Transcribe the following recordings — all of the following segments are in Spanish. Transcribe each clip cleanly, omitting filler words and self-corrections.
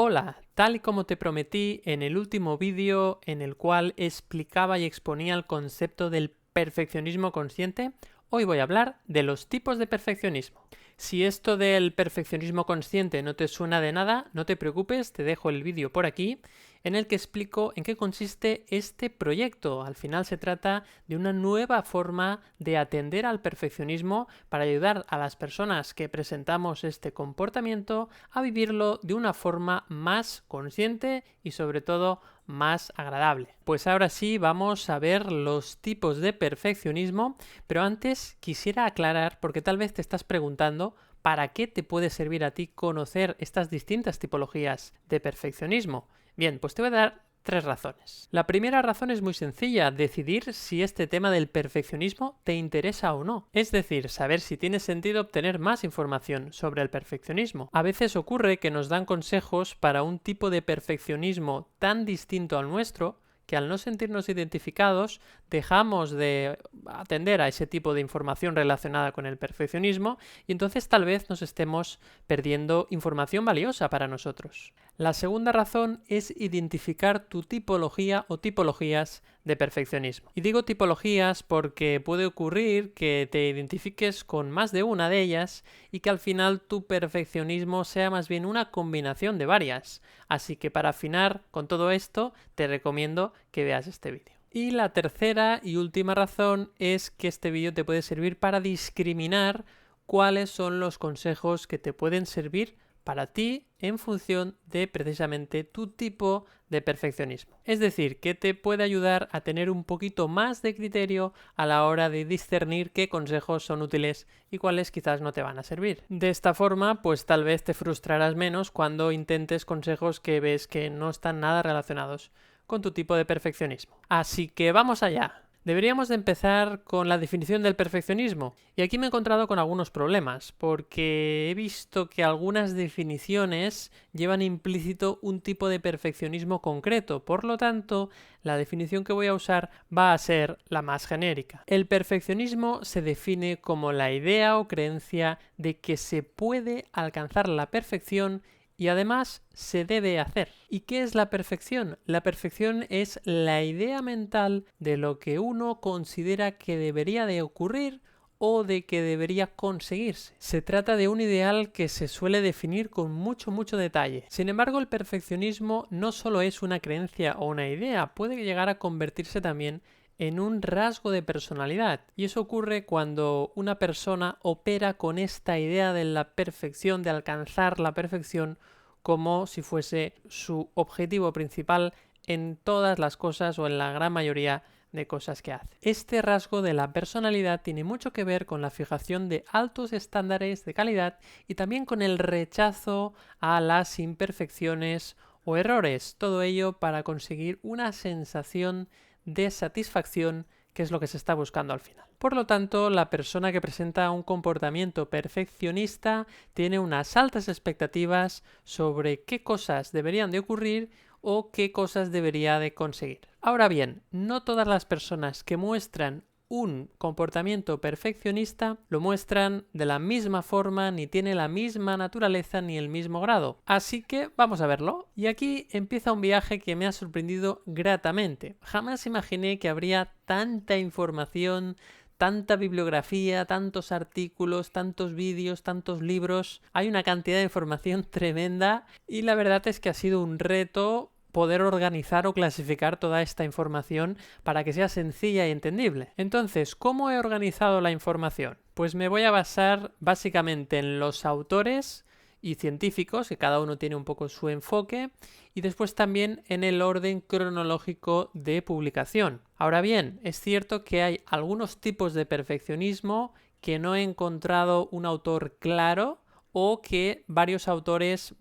Hola, tal y como te prometí en el último vídeo en el cual explicaba y exponía el concepto del perfeccionismo consciente, hoy voy a hablar de los tipos de perfeccionismo. Si esto del perfeccionismo consciente no te suena de nada, no te preocupes, te dejo el vídeo por aquí en el que explico en qué consiste este proyecto. Al final se trata de una nueva forma de atender al perfeccionismo para ayudar a las personas que presentamos este comportamiento a vivirlo de una forma más consciente y sobre todo más agradable. Pues ahora sí vamos a ver los tipos de perfeccionismo, pero antes quisiera aclarar, porque tal vez te estás preguntando ¿para qué te puede servir a ti conocer estas distintas tipologías de perfeccionismo? Bien, pues te voy a dar tres razones. La primera razón es muy sencilla, decidir si este tema del perfeccionismo te interesa o no. Es decir, saber si tiene sentido obtener más información sobre el perfeccionismo. A veces ocurre que nos dan consejos para un tipo de perfeccionismo tan distinto al nuestro que al no sentirnos identificados dejamos de atender a ese tipo de información relacionada con el perfeccionismo y entonces tal vez nos estemos perdiendo información valiosa para nosotros. La segunda razón es identificar tu tipología o tipologías de perfeccionismo. Y digo tipologías porque puede ocurrir que te identifiques con más de una de ellas y que al final tu perfeccionismo sea más bien una combinación de varias. Así que para afinar con todo esto te recomiendo que veas este vídeo. Y la tercera y última razón es que este vídeo te puede servir para discriminar cuáles son los consejos que te pueden servir para ti en función de precisamente tu tipo de perfeccionismo. Es decir, que te puede ayudar a tener un poquito más de criterio a la hora de discernir qué consejos son útiles y cuáles quizás no te van a servir. De esta forma, pues tal vez te frustrarás menos cuando intentes consejos que ves que no están nada relacionados con tu tipo de perfeccionismo. Así que vamos allá. Deberíamos de empezar con la definición del perfeccionismo. Y aquí me he encontrado con algunos problemas, porque he visto que algunas definiciones llevan implícito un tipo de perfeccionismo concreto. Por lo tanto, la definición que voy a usar va a ser la más genérica. El perfeccionismo se define como la idea o creencia de que se puede alcanzar la perfección y además se debe hacer. ¿Y qué es la perfección? La perfección es la idea mental de lo que uno considera que debería de ocurrir o de que debería conseguirse. Se trata de un ideal que se suele definir con mucho detalle. Sin embargo, el perfeccionismo no solo es una creencia o una idea, puede llegar a convertirse también en un rasgo de personalidad. Y eso ocurre cuando una persona opera con esta idea de la perfección, de alcanzar la perfección, como si fuese su objetivo principal en todas las cosas o en la gran mayoría de cosas que hace. Este rasgo de la personalidad tiene mucho que ver con la fijación de altos estándares de calidad y también con el rechazo a las imperfecciones o errores. Todo ello para conseguir una sensación de satisfacción, que es lo que se está buscando al final. Por lo tanto, la persona que presenta un comportamiento perfeccionista tiene unas altas expectativas sobre qué cosas deberían de ocurrir o qué cosas debería de conseguir. Ahora bien, no todas las personas que muestran un comportamiento perfeccionista lo muestran de la misma forma, ni tiene la misma naturaleza ni el mismo grado. Así que vamos a verlo. Y aquí empieza un viaje que me ha sorprendido gratamente. Jamás imaginé que habría tanta información, tanta bibliografía, tantos artículos, tantos vídeos, tantos libros. Hay una cantidad de información tremenda y la verdad es que ha sido un reto poder organizar o clasificar toda esta información para que sea sencilla y entendible. Entonces, ¿cómo he organizado la información? Pues me voy a basar básicamente en los autores y científicos, que cada uno tiene un poco su enfoque, y después también en el orden cronológico de publicación. Ahora bien, es cierto que hay algunos tipos de perfeccionismo que no he encontrado un autor claro o que varios autores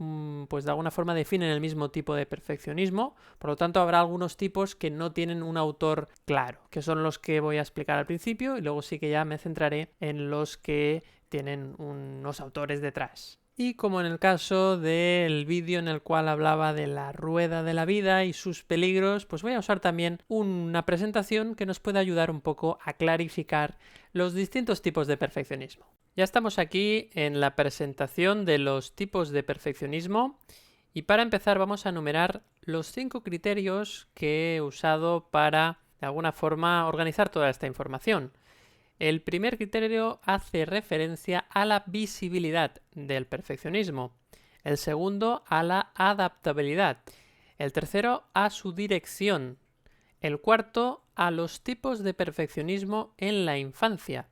pues de alguna forma definen el mismo tipo de perfeccionismo, por lo tanto habrá algunos tipos que no tienen un autor claro, que son los que voy a explicar al principio y luego sí que ya me centraré en los que tienen unos autores detrás. Y como en el caso del vídeo en el cual hablaba de la rueda de la vida y sus peligros, pues voy a usar también una presentación que nos puede ayudar un poco a clarificar los distintos tipos de perfeccionismo. Ya estamos aquí en la presentación de los tipos de perfeccionismo Y para empezar vamos a enumerar los 5 criterios que he usado para, de alguna forma, organizar toda esta información. El primer criterio hace referencia a la visibilidad del perfeccionismo. El segundo a la adaptabilidad. El tercero a su dirección. El cuarto a los tipos de perfeccionismo en la infancia.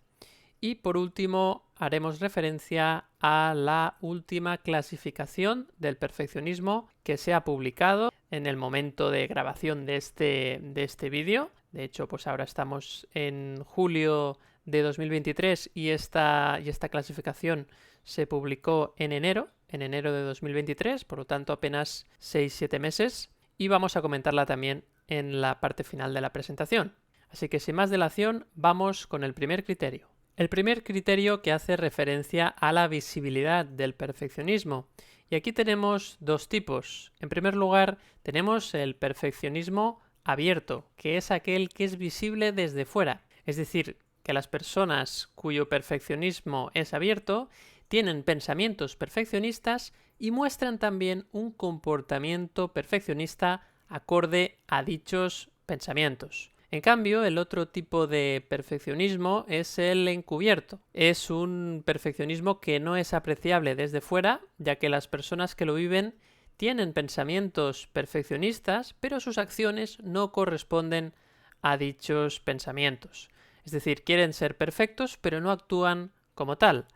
Y por último haremos referencia a la última clasificación del perfeccionismo que se ha publicado en el momento de grabación de este vídeo. De hecho, pues ahora estamos en julio de 2023 y esta clasificación se publicó en enero de 2023, por lo tanto apenas 6-7 meses, y vamos a comentarla también en la parte final de la presentación. Así que sin más dilación, vamos con el primer criterio. El primer criterio que hace referencia a la visibilidad del perfeccionismo. Y aquí tenemos dos tipos. En primer lugar, tenemos el perfeccionismo abierto, que es aquel que es visible desde fuera. Es decir, que las personas cuyo perfeccionismo es abierto tienen pensamientos perfeccionistas y muestran también un comportamiento perfeccionista acorde a dichos pensamientos. En cambio, el otro tipo de perfeccionismo es el encubierto. Es un perfeccionismo que no es apreciable desde fuera, ya que las personas que lo viven tienen pensamientos perfeccionistas, pero sus acciones no corresponden a dichos pensamientos. Es decir, quieren ser perfectos, pero no actúan como tal.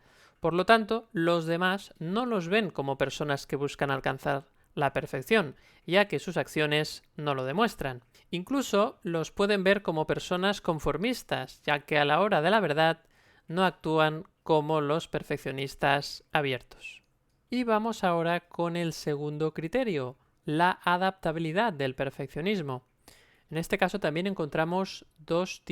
Por lo tanto, los demás no los ven como personas que buscan alcanzar la perfección, ya que sus acciones no lo demuestran. Incluso los pueden ver como personas conformistas, ya que a la hora de la verdad no actúan como los perfeccionistas abiertos. Y vamos ahora con el segundo criterio, la adaptabilidad del perfeccionismo. En este caso también encontramos dos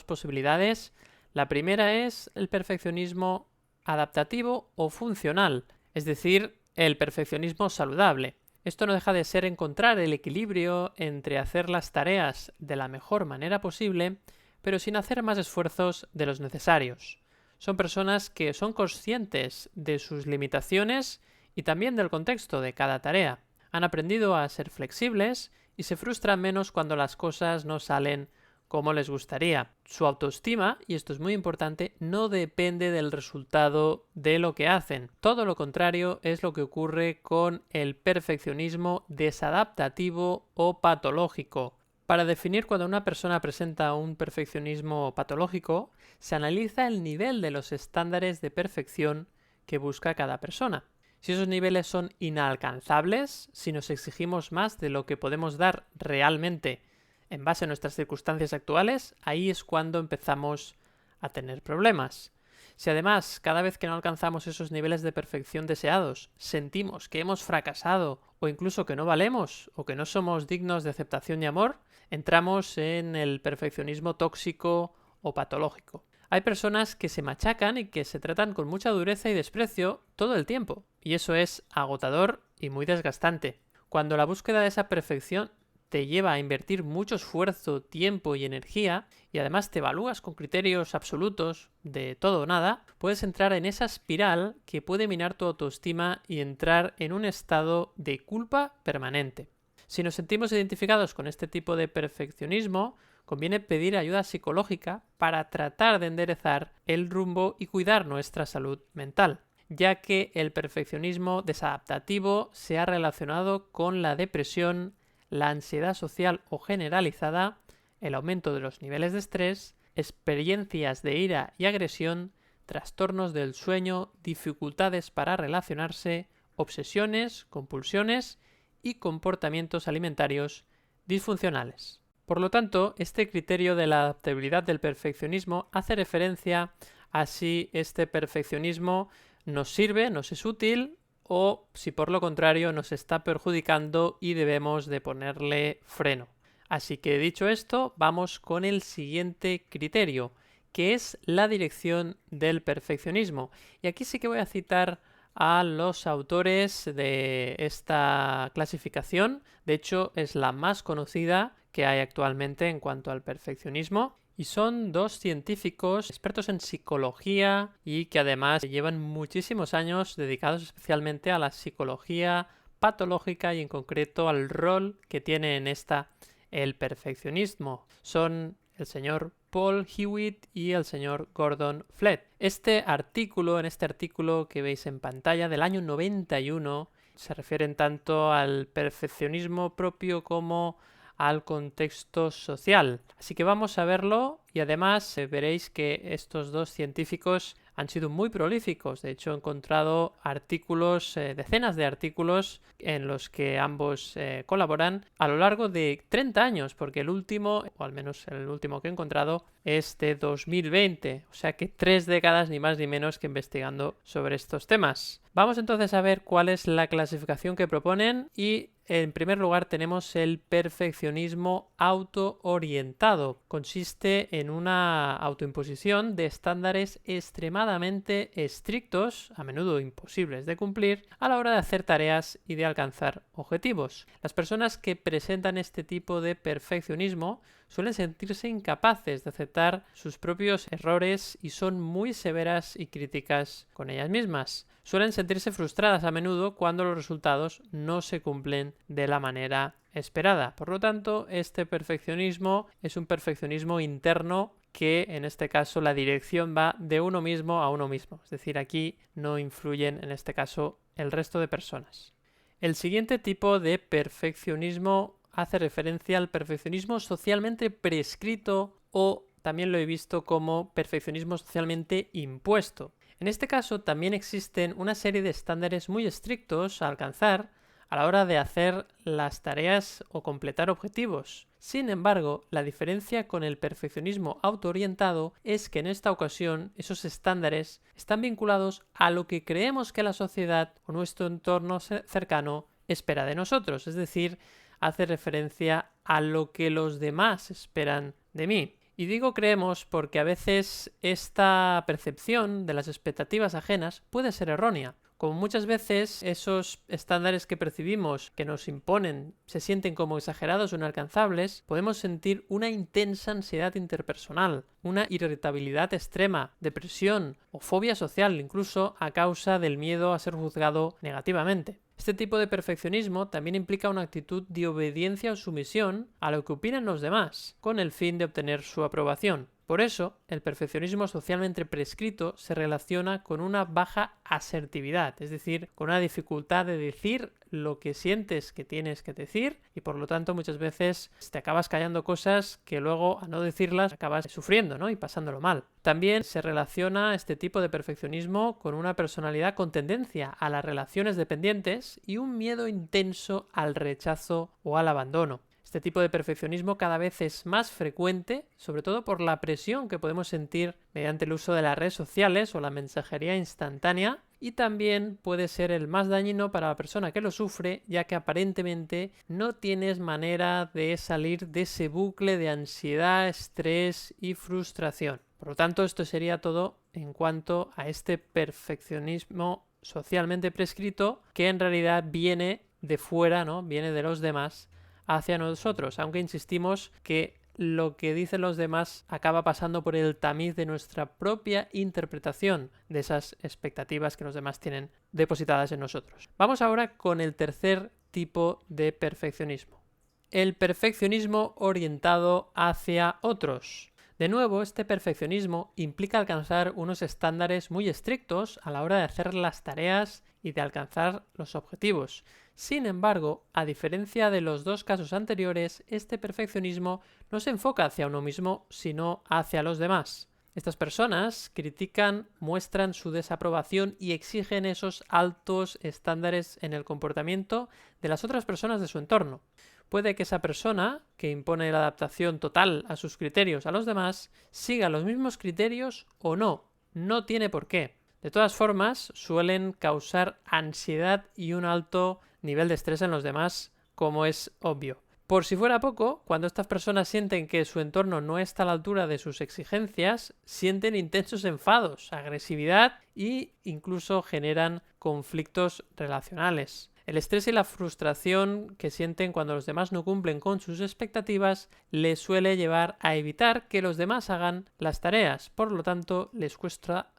posibilidades. La primera es el perfeccionismo adaptativo o funcional, es decir, el perfeccionismo saludable. Esto no deja de ser encontrar el equilibrio entre hacer las tareas de la mejor manera posible, pero sin hacer más esfuerzos de los necesarios. Son personas que son conscientes de sus limitaciones y también del contexto de cada tarea. Han aprendido a ser flexibles y se frustran menos cuando las cosas no salen como les gustaría. Su autoestima, y esto es muy importante, no depende del resultado de lo que hacen. Todo lo contrario es lo que ocurre con el perfeccionismo desadaptativo o patológico. Para definir cuando una persona presenta un perfeccionismo patológico, se analiza el nivel de los estándares de perfección que busca cada persona. Si esos niveles son inalcanzables, si nos exigimos más de lo que podemos dar realmente en base a nuestras circunstancias actuales, ahí es cuando empezamos a tener problemas. Si además, cada vez que no alcanzamos esos niveles de perfección deseados, sentimos que hemos fracasado o incluso que no valemos o que no somos dignos de aceptación y amor, entramos en el perfeccionismo tóxico o patológico. Hay personas que se machacan y que se tratan con mucha dureza y desprecio todo el tiempo, y eso es agotador y muy desgastante. Cuando la búsqueda de esa perfección te lleva a invertir mucho esfuerzo, tiempo y energía, y además te evalúas con criterios absolutos de todo o nada, puedes entrar en esa espiral que puede minar tu autoestima y entrar en un estado de culpa permanente. Si nos sentimos identificados con este tipo de perfeccionismo, conviene pedir ayuda psicológica para tratar de enderezar el rumbo y cuidar nuestra salud mental, ya que el perfeccionismo desadaptativo se ha relacionado con la depresión, la ansiedad social o generalizada, el aumento de los niveles de estrés, experiencias de ira y agresión, trastornos del sueño, dificultades para relacionarse, obsesiones, compulsiones y comportamientos alimentarios disfuncionales. Por lo tanto, este criterio de la adaptabilidad del perfeccionismo hace referencia a si este perfeccionismo nos sirve, nos es útil, o si por lo contrario nos está perjudicando y debemos de ponerle freno. Así que dicho esto, vamos con el siguiente criterio, que es la dirección del perfeccionismo. Y aquí sí que voy a citar a los autores de esta clasificación. De hecho, es la más conocida que hay actualmente en cuanto al perfeccionismo. Y son dos científicos expertos en psicología y que además llevan muchísimos años dedicados especialmente a la psicología patológica y en concreto al rol que tiene en esta el perfeccionismo. Son el señor Paul Hewitt y el señor Gordon Flett. En este artículo que veis en pantalla del año 91, se refieren tanto al perfeccionismo propio como al contexto social. Así que vamos a verlo y además veréis que estos dos científicos han sido muy prolíficos. De hecho, he encontrado artículos, decenas de artículos en los que ambos colaboran a lo largo de 30 años, porque el último, o al menos el último que he encontrado, es de 2020. O sea que 3 décadas ni más ni menos que investigando sobre estos temas. Vamos entonces a ver cuál es la clasificación que proponen y en primer lugar tenemos el perfeccionismo autoorientado. Consiste en una autoimposición de estándares extremadamente estrictos, a menudo imposibles de cumplir, a la hora de hacer tareas y de alcanzar objetivos. Las personas que presentan este tipo de perfeccionismo suelen sentirse incapaces de aceptar sus propios errores y son muy severas y críticas con ellas mismas. Suelen sentirse frustradas a menudo cuando los resultados no se cumplen de la manera esperada. Por lo tanto, este perfeccionismo es un perfeccionismo interno que en este caso la dirección va de uno mismo a uno mismo. Es decir, aquí no influyen en este caso el resto de personas. El siguiente tipo de perfeccionismo hace referencia al perfeccionismo socialmente prescrito o también lo he visto como perfeccionismo socialmente impuesto. En este caso también existen una serie de estándares muy estrictos a alcanzar a la hora de hacer las tareas o completar objetivos. Sin embargo, la diferencia con el perfeccionismo autoorientado es que en esta ocasión esos estándares están vinculados a lo que creemos que la sociedad o nuestro entorno cercano espera de nosotros, es decir, hace referencia a lo que los demás esperan de mí. Y digo creemos porque a veces esta percepción de las expectativas ajenas puede ser errónea. Como muchas veces esos estándares que percibimos que nos imponen se sienten como exagerados o inalcanzables, podemos sentir una intensa ansiedad interpersonal, una irritabilidad extrema, depresión o fobia social, incluso a causa del miedo a ser juzgado negativamente. Este tipo de perfeccionismo también implica una actitud de obediencia o sumisión a lo que opinan los demás, con el fin de obtener su aprobación. Por eso, el perfeccionismo socialmente prescrito se relaciona con una baja asertividad, es decir, con una dificultad de decir lo que sientes que tienes que decir y por lo tanto muchas veces te acabas callando cosas que luego a no decirlas acabas sufriendo, ¿no? Y pasándolo mal. También se relaciona este tipo de perfeccionismo con una personalidad con tendencia a las relaciones dependientes y un miedo intenso al rechazo o al abandono. Este tipo de perfeccionismo cada vez es más frecuente, sobre todo por la presión que podemos sentir mediante el uso de las redes sociales o la mensajería instantánea, y también puede ser el más dañino para la persona que lo sufre, ya que aparentemente no tienes manera de salir de ese bucle de ansiedad, estrés y frustración. Por lo tanto, esto sería todo en cuanto a este perfeccionismo socialmente prescrito, que en realidad viene de fuera, ¿no? Viene de los demás hacia nosotros, aunque insistimos que lo que dicen los demás acaba pasando por el tamiz de nuestra propia interpretación de esas expectativas que los demás tienen depositadas en nosotros. Vamos ahora con el tercer tipo de perfeccionismo. El perfeccionismo orientado hacia otros. De nuevo, este perfeccionismo implica alcanzar unos estándares muy estrictos a la hora de hacer las tareas y de alcanzar los objetivos. Sin embargo, a diferencia de los dos casos anteriores, este perfeccionismo no se enfoca hacia uno mismo, sino hacia los demás. Estas personas critican, muestran su desaprobación y exigen esos altos estándares en el comportamiento de las otras personas de su entorno. Puede que esa persona, que impone la adaptación total a sus criterios a los demás, siga los mismos criterios o no. No tiene por qué. De todas formas, suelen causar ansiedad y un alto nivel de estrés en los demás, como es obvio. Por si fuera poco, cuando estas personas sienten que su entorno no está a la altura de sus exigencias, sienten intensos enfados, agresividad e incluso generan conflictos relacionales. El estrés y la frustración que sienten cuando los demás no cumplen con sus expectativas les suele llevar a evitar que los demás hagan las tareas. Por lo tanto, les cuesta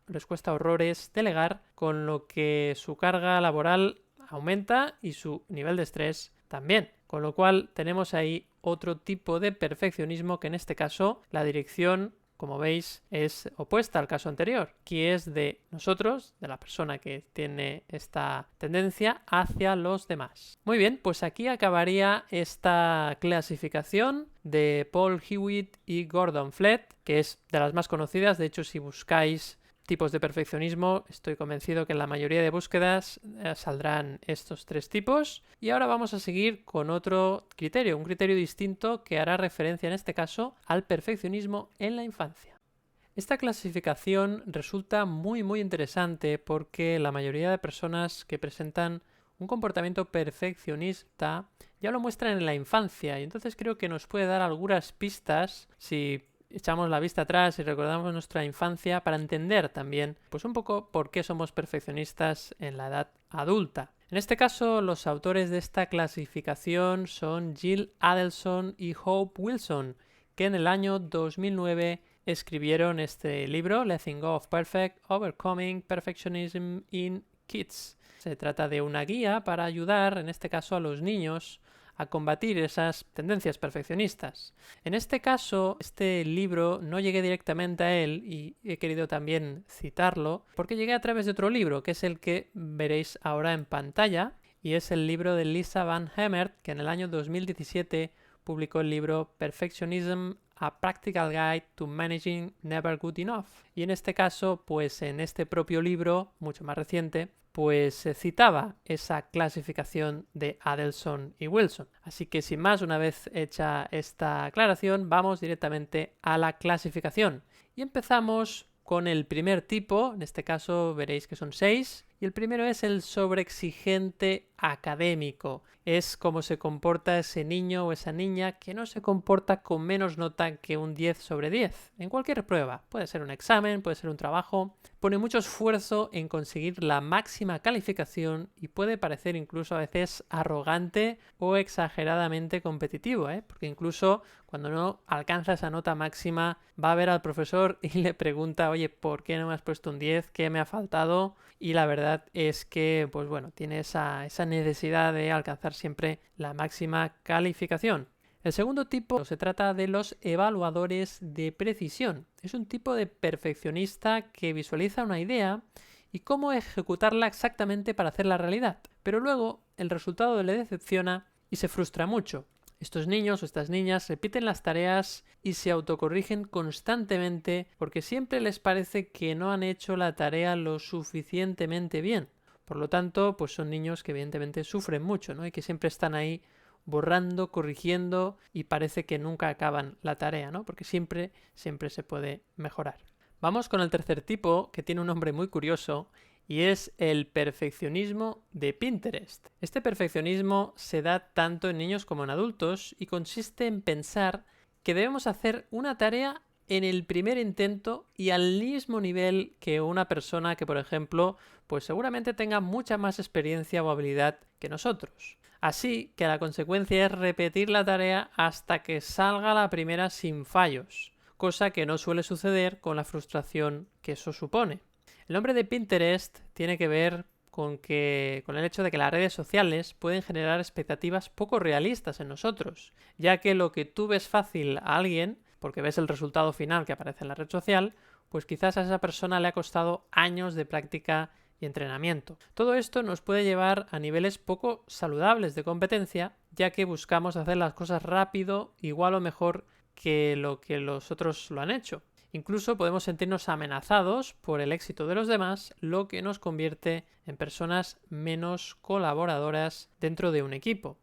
horrores delegar, con lo que su carga laboral aumenta y su nivel de estrés también. Con lo cual tenemos ahí otro tipo de perfeccionismo que en este caso la dirección, como veis, es opuesta al caso anterior, que es de nosotros, de la persona que tiene esta tendencia hacia los demás. Muy bien, pues aquí acabaría esta clasificación de Paul Hewitt y Gordon Flett, que es de las más conocidas. De hecho, si buscáis tipos de perfeccionismo, estoy convencido que en la mayoría de búsquedas saldrán estos 3 tipos. Y ahora vamos a seguir con otro criterio, un criterio distinto que hará referencia en este caso al perfeccionismo en la infancia. Esta clasificación resulta muy interesante porque la mayoría de personas que presentan un comportamiento perfeccionista ya lo muestran en la infancia, y entonces creo que nos puede dar algunas pistas si echamos la vista atrás y recordamos nuestra infancia para entender también pues un poco por qué somos perfeccionistas en la edad adulta. En este caso, los autores de esta clasificación son Jill Adelson y Hope Wilson, que en el año 2009 escribieron este libro, Letting Go of Perfect, Overcoming Perfectionism in Kids. Se trata de una guía para ayudar, en este caso, a los niños a combatir esas tendencias perfeccionistas. En este caso, este libro no llegué directamente a él y he querido también citarlo porque llegué a través de otro libro, que es el que veréis ahora en pantalla, y es el libro de Lisa Van Hemert, que en el año 2017 publicó el libro Perfectionism: A Practical Guide to Managing Never Good Enough. Y en este caso, pues en este propio libro, mucho más reciente, pues se citaba esa clasificación de Adelson y Wilson. Así que sin más, una vez hecha esta aclaración, vamos directamente a la clasificación. Y empezamos con el primer tipo, en este caso veréis que son 6, y el primero es el sobreexigente académico. Es cómo se comporta ese niño o esa niña que no se comporta con menos nota que un 10 sobre 10 en cualquier prueba. Puede ser un examen, puede ser un trabajo. Pone mucho esfuerzo en conseguir la máxima calificación y puede parecer incluso a veces arrogante o exageradamente competitivo, porque incluso cuando no alcanza esa nota máxima va a ver al profesor y le pregunta: oye, ¿por qué no me has puesto un 10? ¿Qué me ha faltado? Y la verdad es que, pues bueno, tiene esa necesidad de alcanzar siempre la máxima calificación. El segundo tipo se trata de los evaluadores de precisión. Es un tipo de perfeccionista que visualiza una idea y cómo ejecutarla exactamente para hacerla realidad, pero luego el resultado le decepciona y se frustra mucho. Estos niños o estas niñas repiten las tareas y se autocorrigen constantemente porque siempre les parece que no han hecho la tarea lo suficientemente bien. Por lo tanto, pues son niños que evidentemente sufren mucho, ¿no? Y que siempre están ahí borrando, corrigiendo y parece que nunca acaban la tarea, ¿no? Porque siempre se puede mejorar. Vamos con el tercer tipo, que tiene un nombre muy curioso, y es el perfeccionismo de Pinterest. Este perfeccionismo se da tanto en niños como en adultos y consiste en pensar que debemos hacer una tarea en el primer intento y al mismo nivel que una persona que, por ejemplo, pues seguramente tenga mucha más experiencia o habilidad que nosotros. Así que la consecuencia es repetir la tarea hasta que salga la primera sin fallos, cosa que no suele suceder con la frustración que eso supone. El nombre de Pinterest tiene que ver con el hecho de que las redes sociales pueden generar expectativas poco realistas en nosotros, ya que lo que tú ves fácil a alguien, porque ves el resultado final que aparece en la red social, pues quizás a esa persona le ha costado años de práctica y entrenamiento. Todo esto nos puede llevar a niveles poco saludables de competencia, ya que buscamos hacer las cosas rápido, igual o mejor que lo que los otros lo han hecho. Incluso podemos sentirnos amenazados por el éxito de los demás, lo que nos convierte en personas menos colaboradoras dentro de un equipo.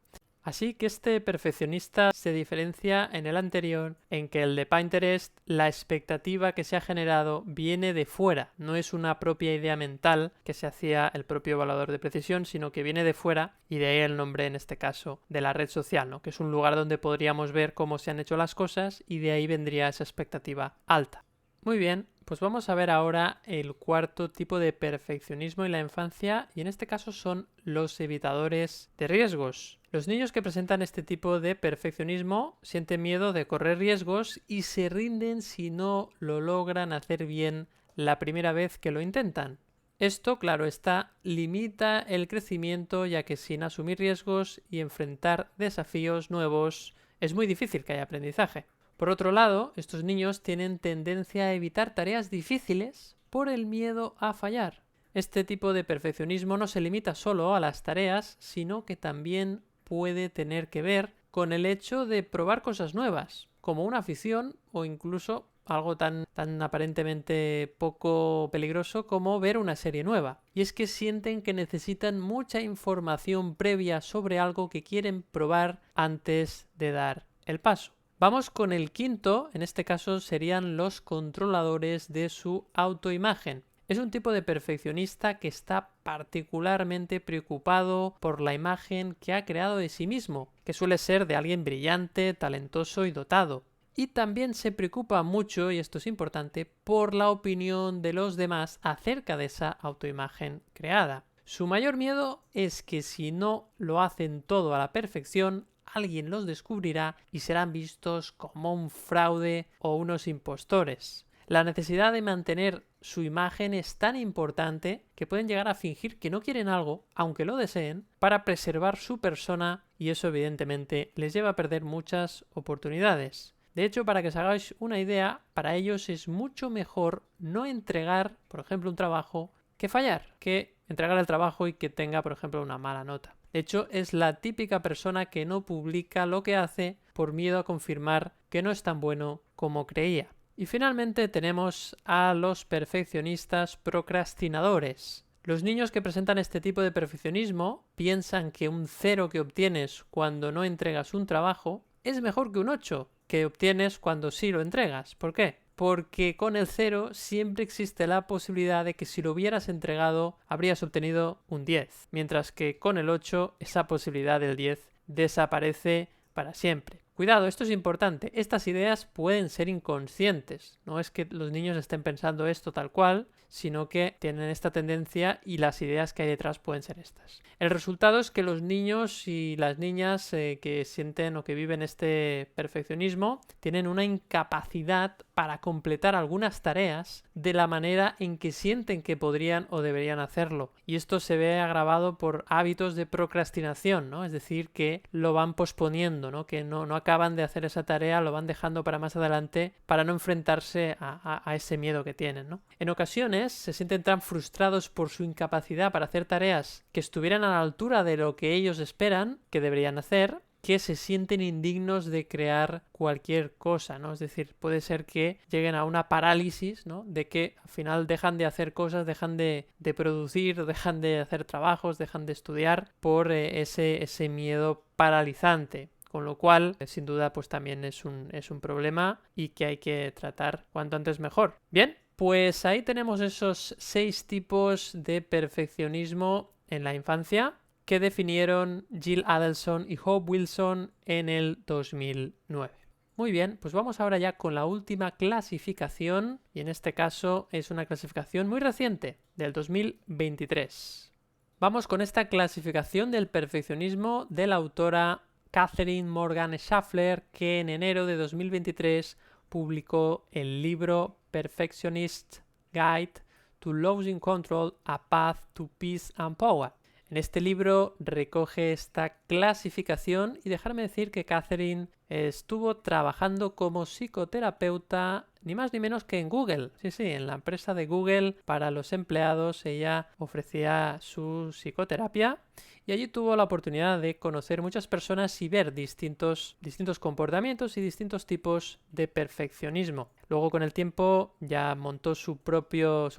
Así que este perfeccionista se diferencia en el anterior en que el de Pinterest, la expectativa que se ha generado viene de fuera, no es una propia idea mental que se hacía el propio evaluador de precisión, sino que viene de fuera, y de ahí el nombre en este caso de la red social, ¿no? Que es un lugar donde podríamos ver cómo se han hecho las cosas y de ahí vendría esa expectativa alta. Muy bien, pues vamos a ver ahora el cuarto tipo de perfeccionismo en la infancia, y en este caso son los evitadores de riesgos. Los niños que presentan este tipo de perfeccionismo sienten miedo de correr riesgos y se rinden si no lo logran hacer bien la primera vez que lo intentan. Esto, claro está, limita el crecimiento, ya que sin asumir riesgos y enfrentar desafíos nuevos es muy difícil que haya aprendizaje. Por otro lado, estos niños tienen tendencia a evitar tareas difíciles por el miedo a fallar. Este tipo de perfeccionismo no se limita solo a las tareas, sino que también puede tener que ver con el hecho de probar cosas nuevas, como una afición o incluso algo tan aparentemente poco peligroso como ver una serie nueva. Y es que sienten que necesitan mucha información previa sobre algo que quieren probar antes de dar el paso. Vamos con el quinto, en este caso serían los controladores de su autoimagen. Es un tipo de perfeccionista que está particularmente preocupado por la imagen que ha creado de sí mismo, que suele ser de alguien brillante, talentoso y dotado. Y también se preocupa mucho, y esto es importante, por la opinión de los demás acerca de esa autoimagen creada. Su mayor miedo es que si no lo hacen todo a la perfección, alguien los descubrirá y serán vistos como un fraude o unos impostores. La necesidad de mantener su imagen es tan importante que pueden llegar a fingir que no quieren algo, aunque lo deseen, para preservar su persona, y eso evidentemente les lleva a perder muchas oportunidades. De hecho, para que os hagáis una idea, para ellos es mucho mejor no entregar, por ejemplo, un trabajo, que fallar, que entregar el trabajo y que tenga, por ejemplo, una mala nota. De hecho, es la típica persona que no publica lo que hace por miedo a confirmar que no es tan bueno como creía. Y finalmente tenemos a los perfeccionistas procrastinadores. Los niños que presentan este tipo de perfeccionismo piensan que un 0 que obtienes cuando no entregas un trabajo es mejor que un 8 que obtienes cuando sí lo entregas. ¿Por qué? Porque con el 0 siempre existe la posibilidad de que si lo hubieras entregado habrías obtenido un 10, mientras que con el 8 esa posibilidad del 10 desaparece para siempre. Cuidado, esto es importante. Estas ideas pueden ser inconscientes. No es que los niños estén pensando esto tal cual, sino que tienen esta tendencia y las ideas que hay detrás pueden ser estas. El resultado es que los niños y las niñas que sienten o que viven este perfeccionismo tienen una incapacidad para completar algunas tareas de la manera en que sienten que podrían o deberían hacerlo. Y esto se ve agravado por hábitos de procrastinación, ¿no? Es decir, que lo van posponiendo, ¿no? Que no acaban de hacer esa tarea, lo van dejando para más adelante para no enfrentarse a ese miedo que tienen, ¿no? En ocasiones se sienten tan frustrados por su incapacidad para hacer tareas que estuvieran a la altura de lo que ellos esperan que deberían hacer, que se sienten indignos de crear cualquier cosa, ¿no? Es decir, puede ser que lleguen a una parálisis, ¿no? De que al final dejan de hacer cosas, dejan de producir, dejan de hacer trabajos, dejan de estudiar por ese miedo paralizante. Con lo cual, sin duda, pues también es un problema y que hay que tratar cuanto antes mejor. Bien, pues ahí tenemos esos 6 tipos de perfeccionismo en la infancia que definieron Jill Adelson y Hope Wilson en el 2009. Muy bien, pues vamos ahora ya con la última clasificación, y en este caso es una clasificación muy reciente, del 2023. Vamos con esta clasificación del perfeccionismo de la autora Catherine Morgan Schaffler, que en enero de 2023 publicó el libro Perfectionist Guide to Losing Control: A Path to Peace and Power. En este libro recoge esta clasificación y dejarme decir que Catherine estuvo trabajando como psicoterapeuta ni más ni menos que en Google. Sí, en la empresa de Google para los empleados ella ofrecía su psicoterapia y allí tuvo la oportunidad de conocer muchas personas y ver distintos comportamientos y distintos tipos de perfeccionismo. Luego con el tiempo ya montó su propio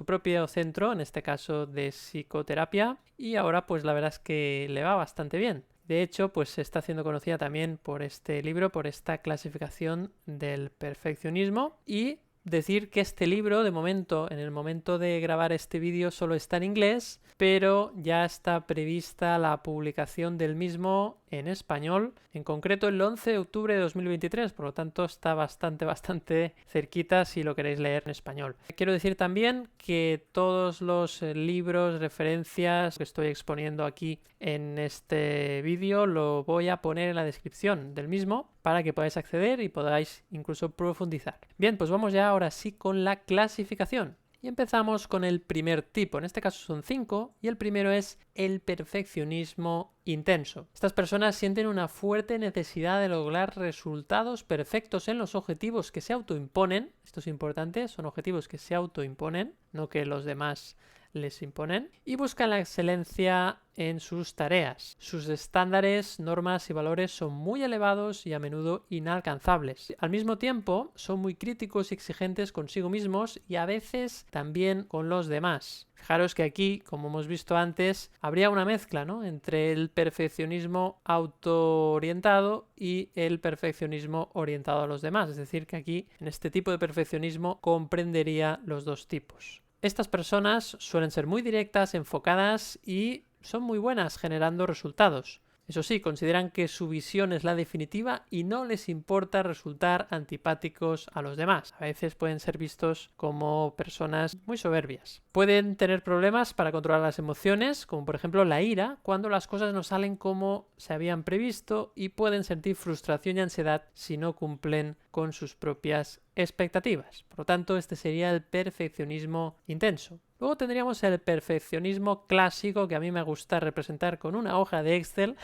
centro, en este caso de psicoterapia, y ahora pues la verdad es que le va bastante bien. De hecho, pues se está haciendo conocida también por este libro, por esta clasificación del perfeccionismo, y decir que este libro, de momento, en el momento de grabar este vídeo, solo está en inglés, pero ya está prevista la publicación del mismo en español, en concreto el 11 de octubre de 2023, por lo tanto está bastante cerquita si lo queréis leer en español. Quiero decir también que todos los libros, referencias que estoy exponiendo aquí en este vídeo lo voy a poner en la descripción del mismo para que podáis acceder y podáis incluso profundizar. Bien, pues vamos ya ahora sí con la clasificación. Y empezamos con el primer tipo, en este caso son 5, y el primero es el perfeccionismo intenso. Estas personas sienten una fuerte necesidad de lograr resultados perfectos en los objetivos que se autoimponen. Esto es importante, son objetivos que se autoimponen, no que los demás les imponen, y buscan la excelencia en sus tareas. Sus estándares, normas y valores son muy elevados y a menudo inalcanzables. Al mismo tiempo, son muy críticos y exigentes consigo mismos y a veces también con los demás. Fijaros que aquí, como hemos visto antes, habría una mezcla, ¿no?, entre el perfeccionismo autoorientado y el perfeccionismo orientado a los demás. Es decir, que aquí, en este tipo de perfeccionismo, comprendería los dos tipos. Estas personas suelen ser muy directas, enfocadas y son muy buenas generando resultados. Eso sí, consideran que su visión es la definitiva y no les importa resultar antipáticos a los demás. A veces pueden ser vistos como personas muy soberbias. Pueden tener problemas para controlar las emociones, como por ejemplo la ira, cuando las cosas no salen como se habían previsto, y pueden sentir frustración y ansiedad si no cumplen con sus propias expectativas. Por lo tanto, este sería el perfeccionismo intenso. Luego tendríamos el perfeccionismo clásico, que a mí me gusta representar con una hoja de Excel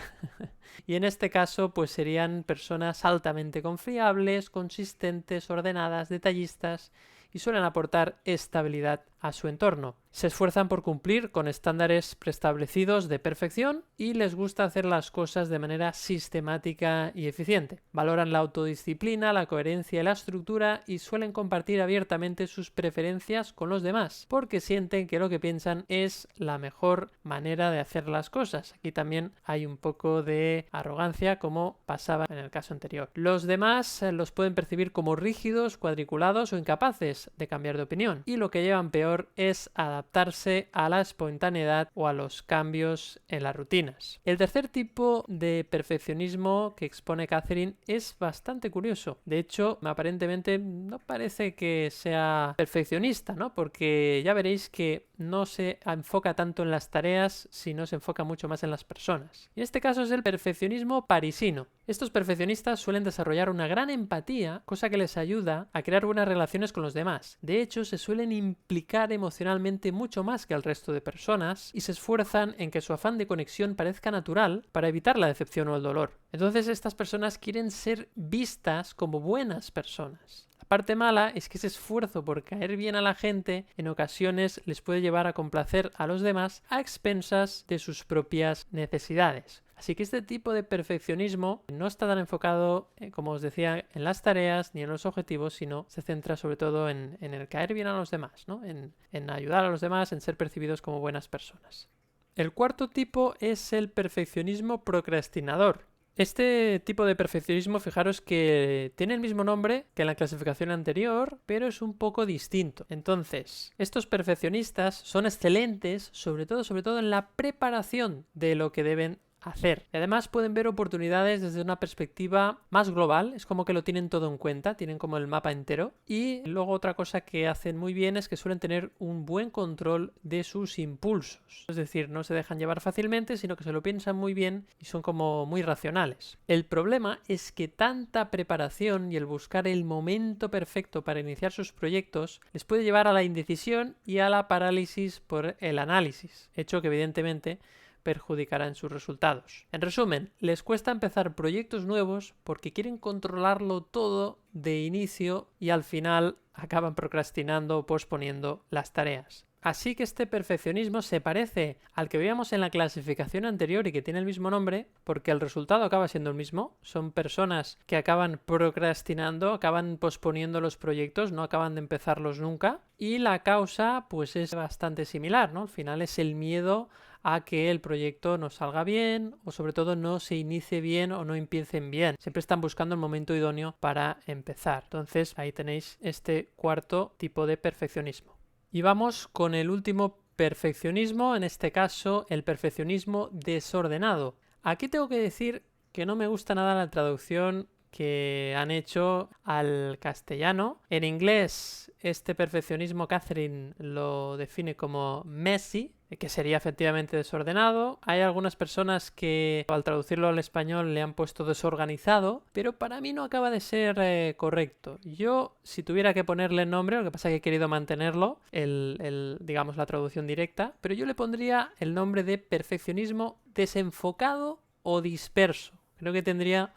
y en este caso pues serían personas altamente confiables, consistentes, ordenadas, detallistas y suelen aportar estabilidad a su entorno. Se esfuerzan por cumplir con estándares preestablecidos de perfección y les gusta hacer las cosas de manera sistemática y eficiente. Valoran la autodisciplina, la coherencia y la estructura y suelen compartir abiertamente sus preferencias con los demás, porque sienten que lo que piensan es la mejor manera de hacer las cosas. Aquí también hay un poco de arrogancia, como pasaba en el caso anterior. Los demás los pueden percibir como rígidos, cuadriculados o incapaces de cambiar de opinión, y lo que llevan peor es adaptarse a la espontaneidad o a los cambios en las rutinas. El tercer tipo de perfeccionismo que expone Catherine es bastante curioso. De hecho, aparentemente no parece que sea perfeccionista, ¿no?, porque ya veréis que no se enfoca tanto en las tareas, sino se enfoca mucho más en las personas. Y en este caso es el perfeccionismo parisino. Estos perfeccionistas suelen desarrollar una gran empatía, cosa que les ayuda a crear buenas relaciones con los demás. De hecho, se suelen implicar emocionalmente mucho más que el resto de personas y se esfuerzan en que su afán de conexión parezca natural para evitar la decepción o el dolor. Entonces, estas personas quieren ser vistas como buenas personas. La parte mala es que ese esfuerzo por caer bien a la gente en ocasiones les puede llevar a complacer a los demás a expensas de sus propias necesidades. Así que este tipo de perfeccionismo no está tan enfocado, como os decía, en las tareas ni en los objetivos, sino se centra sobre todo en el caer bien a los demás, ¿no?, en ayudar a los demás, en ser percibidos como buenas personas. El cuarto tipo es el perfeccionismo procrastinador. Este tipo de perfeccionismo, fijaros que tiene el mismo nombre que en la clasificación anterior, pero es un poco distinto. Entonces, estos perfeccionistas son excelentes, sobre todo en la preparación de lo que deben hacer. Y además pueden ver oportunidades desde una perspectiva más global, es como que lo tienen todo en cuenta, tienen como el mapa entero. Y luego otra cosa que hacen muy bien es que suelen tener un buen control de sus impulsos. Es decir, no se dejan llevar fácilmente, sino que se lo piensan muy bien y son como muy racionales. El problema es que tanta preparación y el buscar el momento perfecto para iniciar sus proyectos les puede llevar a la indecisión y a la parálisis por el análisis, hecho que evidentemente perjudicará en sus resultados. En resumen, les cuesta empezar proyectos nuevos porque quieren controlarlo todo de inicio y al final acaban procrastinando o posponiendo las tareas. Así que este perfeccionismo se parece al que veíamos en la clasificación anterior y que tiene el mismo nombre porque el resultado acaba siendo el mismo. Son personas que acaban procrastinando, acaban posponiendo los proyectos, no acaban de empezarlos nunca, y la causa pues es bastante similar, ¿no? Al final es el miedo a que el proyecto no salga bien o sobre todo no se inicie bien o no empiecen bien. Siempre están buscando el momento idóneo para empezar. Entonces ahí tenéis este cuarto tipo de perfeccionismo. Y vamos con el último perfeccionismo, en este caso el perfeccionismo desordenado. Aquí tengo que decir que no me gusta nada la traducción que han hecho al castellano. En inglés, este perfeccionismo Catherine lo define como messy, que sería efectivamente desordenado. Hay algunas personas que al traducirlo al español le han puesto desorganizado, pero para mí no acaba de ser correcto. Yo, si tuviera que ponerle nombre, lo que pasa es que he querido mantenerlo, digamos la traducción directa, pero yo le pondría el nombre de perfeccionismo desenfocado o disperso. Creo que tendría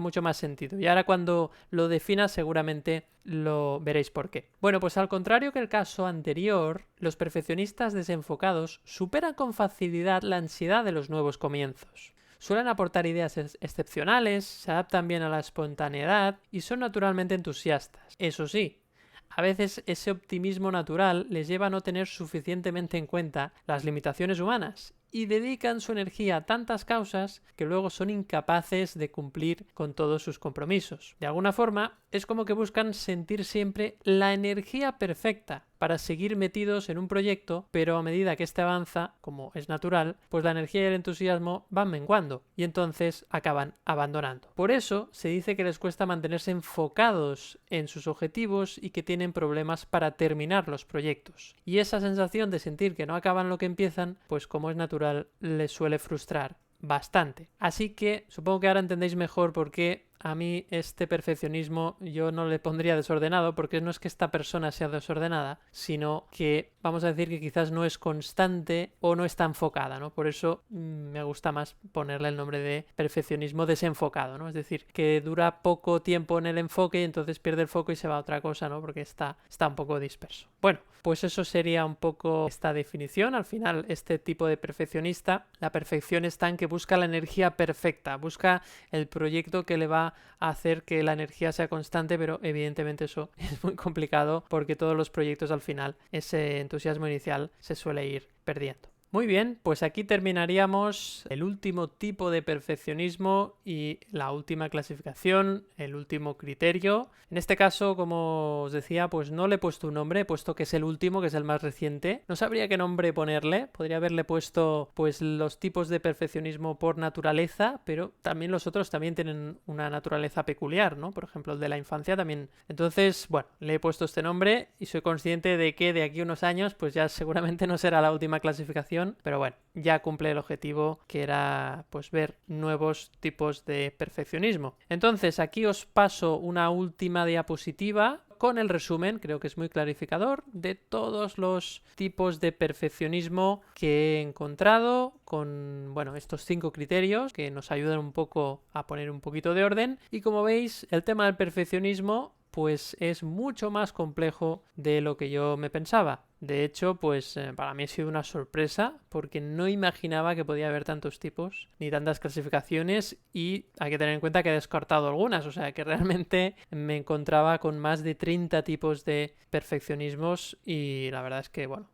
mucho más sentido. Y ahora cuando lo defina seguramente lo veréis por qué. Bueno, pues al contrario que el caso anterior, los perfeccionistas desenfocados superan con facilidad la ansiedad de los nuevos comienzos. Suelen aportar ideas excepcionales, se adaptan bien a la espontaneidad y son naturalmente entusiastas. Eso sí, a veces ese optimismo natural les lleva a no tener suficientemente en cuenta las limitaciones humanas y dedican su energía a tantas causas que luego son incapaces de cumplir con todos sus compromisos. De alguna forma, es como que buscan sentir siempre la energía perfecta para seguir metidos en un proyecto, pero a medida que este avanza, como es natural, pues la energía y el entusiasmo van menguando y entonces acaban abandonando. Por eso se dice que les cuesta mantenerse enfocados en sus objetivos y que tienen problemas para terminar los proyectos. Y esa sensación de sentir que no acaban lo que empiezan, pues como es natural, les suele frustrar bastante. Así que supongo que ahora entendéis mejor por qué a mí este perfeccionismo yo no le pondría desordenado, porque no es que esta persona sea desordenada, sino que vamos a decir que quizás no es constante o no está enfocada, ¿no? Por eso me gusta más ponerle el nombre de perfeccionismo desenfocado, ¿no? Es decir, que dura poco tiempo en el enfoque y entonces pierde el foco y se va a otra cosa, ¿no? Porque está un poco disperso. Bueno, pues eso sería un poco esta definición. Al final, este tipo de perfeccionista, la perfección está en que busca la energía perfecta, busca el proyecto que le va a hacer que la energía sea constante, pero evidentemente eso es muy complicado porque todos los proyectos al final ese entusiasmo inicial se suele ir perdiendo. Muy bien, pues aquí terminaríamos el último tipo de perfeccionismo y la última clasificación, el último criterio. En este caso, como os decía, pues no le he puesto un nombre, puesto que es el último, que es el más reciente. No sabría qué nombre ponerle, podría haberle puesto pues los tipos de perfeccionismo por naturaleza, pero también los otros también tienen una naturaleza peculiar, ¿no? Por ejemplo, el de la infancia también. Entonces, bueno, le he puesto este nombre y soy consciente de que de aquí a unos años pues ya seguramente no será la última clasificación, pero bueno, ya cumple el objetivo que era pues ver nuevos tipos de perfeccionismo. Entonces aquí os paso una última diapositiva con el resumen, creo que es muy clarificador, de todos los tipos de perfeccionismo que he encontrado con, bueno, estos 5 criterios que nos ayudan un poco a poner un poquito de orden. Y como veis, el tema del perfeccionismo pues es mucho más complejo de lo que yo me pensaba. De hecho, pues para mí ha sido una sorpresa porque no imaginaba que podía haber tantos tipos ni tantas clasificaciones y hay que tener en cuenta que he descartado algunas, o sea que realmente me encontraba con más de 30 tipos de perfeccionismos y la verdad es que, bueno,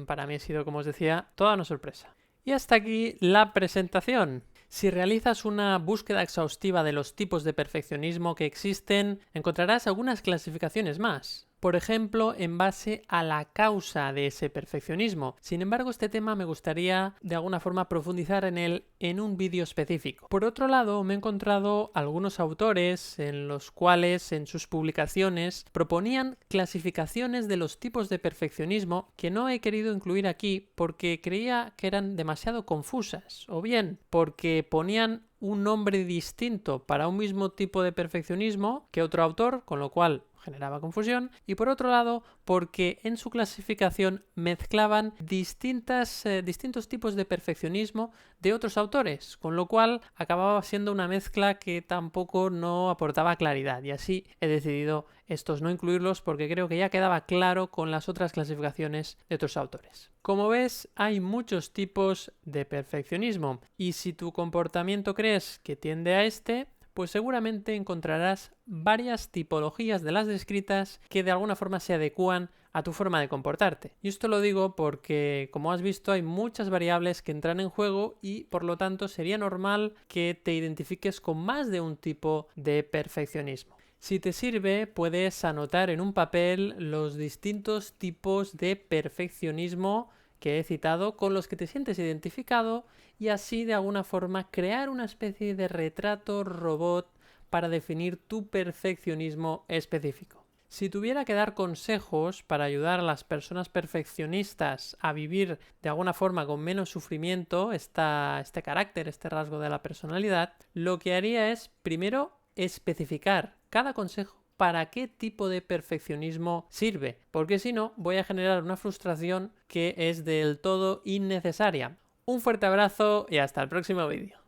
para mí ha sido, como os decía, toda una sorpresa. Y hasta aquí la presentación. Si realizas una búsqueda exhaustiva de los tipos de perfeccionismo que existen, encontrarás algunas clasificaciones más. Por ejemplo, en base a la causa de ese perfeccionismo. Sin embargo, este tema me gustaría de alguna forma profundizar en él en un vídeo específico. Por otro lado, me he encontrado algunos autores en los cuales en sus publicaciones proponían clasificaciones de los tipos de perfeccionismo que no he querido incluir aquí porque creía que eran demasiado confusas, o bien porque ponían un nombre distinto para un mismo tipo de perfeccionismo que otro autor, con lo cual generaba confusión, y por otro lado porque en su clasificación mezclaban distintos tipos de perfeccionismo de otros autores, con lo cual acababa siendo una mezcla que tampoco no aportaba claridad, y así he decidido estos no incluirlos porque creo que ya quedaba claro con las otras clasificaciones de otros autores. Como ves, hay muchos tipos de perfeccionismo y si tu comportamiento crees que tiende a este, pues seguramente encontrarás varias tipologías de las descritas que de alguna forma se adecúan a tu forma de comportarte. Y esto lo digo porque, como has visto, hay muchas variables que entran en juego y, por lo tanto, sería normal que te identifiques con más de un tipo de perfeccionismo. Si te sirve, puedes anotar en un papel los distintos tipos de perfeccionismo que he citado con los que te sientes identificado y así de alguna forma crear una especie de retrato robot para definir tu perfeccionismo específico. Si tuviera que dar consejos para ayudar a las personas perfeccionistas a vivir de alguna forma con menos sufrimiento este carácter, este rasgo de la personalidad, lo que haría es, primero, especificar cada consejo para qué tipo de perfeccionismo sirve, porque si no, voy a generar una frustración que es del todo innecesaria. Un fuerte abrazo y hasta el próximo vídeo.